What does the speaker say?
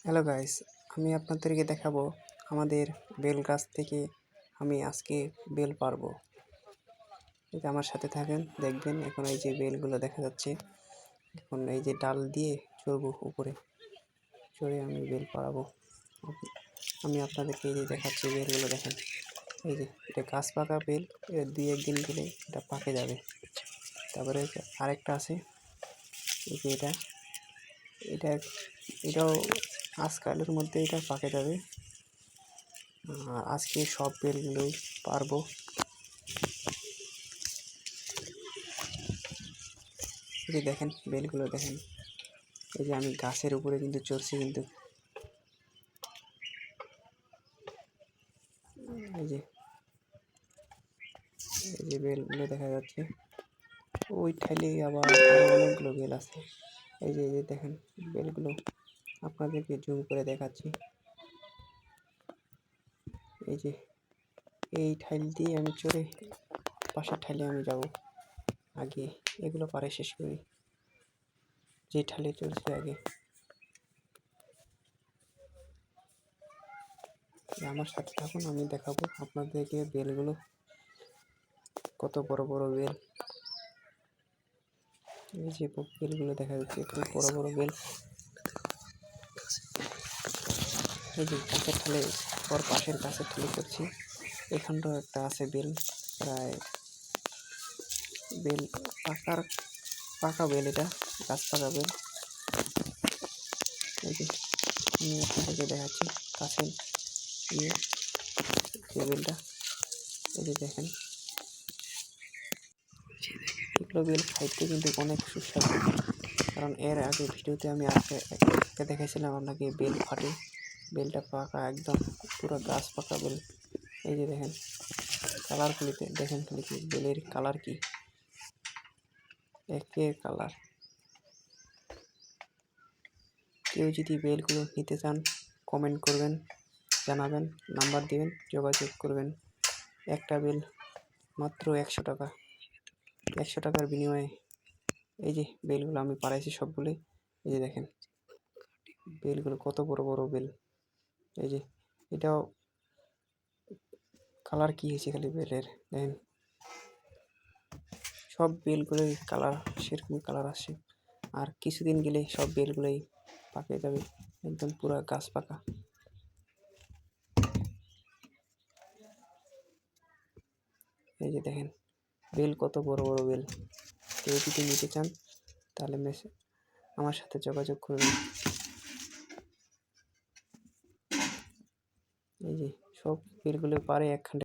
Hello guys, আমি আপনাদেরকে দেখাবো আমাদের বেল গাছ থেকে আমি আজকে বেল পারবো। এটা আমার সাথে থাকেন, দেখবেন। এখন এই যে বেলগুলো দেখা যাচ্ছে, এখন এই যে ডাল দিয়ে চড়বো, উপরে চড়ে আমি বেল পাড়াবো। আমি আপনাদেরকে এই যে দেখাচ্ছি বেলগুলো, দেখেন। এই যে এটা গাছ পাকা বেল, এটা 2-1 দিন গেলে এটা পাকে যাবে। তারপরে আরেকটা আছে, এই যে এটাও আজকালের মধ্যে এটা পাকে যাবে। আজকে সব বেলগুলোই পারবো। এই যে দেখেন বেলগুলো, দেখেন। এই যে আমি গাছের উপরে কিন্তু চড়ছি, কিন্তু এই যে বেলগুলো দেখা যাচ্ছে। ওই ঠাইলে আবার আরো অনেকগুলো বেল আছে। এই যে দেখেন বেলগুলো, আপনাদেরকে জুম করে দেখাচ্ছি। এই যে এই ঠাইল দিয়ে আমি চড়ে পাশের ঠাইলে আমি যাব। আগে এগুলো পারে শেষ করি, যে ঠাইলে চড়ছি আগে। আমার সাথে থাকুন, আমি দেখাবো আপনাদেরকে বেলগুলো, কত বড় বড় বেল। এই যে বেলগুলো দেখা যাচ্ছে, খুব বড় বড় বেল। এই যে গাছের ঠালে, ওর পাশের গাছের ঠালে করছি। এখানটাও একটা আছে বেল, প্রায় বেল পাকা বেল, এটা গাছ পাকা বেল। এই যে আমি আপনাদেরকে দেখাচ্ছি কাছে নিয়ে যে বেলটা। এই যে দেখেন, এগুলো বেল খাইতে কিন্তু অনেক সুস্বাদু। কারণ এর আগে ভিডিওতে আমি একটা দেখাইছিলাম আপনাকে, বেল ফাটে, বেলটা পাকা একদম, পুরো গাছ পাকা বেল। এই যে দেখেন কালারগুলিতে, দেখেন খালি কি বেলের কালার, কি একের কালার। কেউ যদি বেলগুলো নিতে চান, কমেন্ট করবেন, জানাবেন, নাম্বার দিবেন, যোগাযোগ করবেন। একটা বেল মাত্র 100 টাকা, 100 টাকার বিনিময়ে এই যে বেলগুলো আমি পাড়াইছি সবগুলোই। এই যে দেখেন বেলগুলো কত বড় বড় বেল। এই যে এটাও কালার কি হয়েছে খালি বেলের, দেখেন। সব বেলগুলোই কালার সেরকম কালার আসে, আর কিছুদিন গেলে সব বেলগুলোই পাকে যাবে, একদম পুরো গাছ পাকা। এই যে দেখেন বেল কত বড় বড় বেল। কেউ যদি নিতে চান তাহলে আমার সাথে যোগাযোগ করবেন। এই যে সব বেলগুলো পারে একখানে।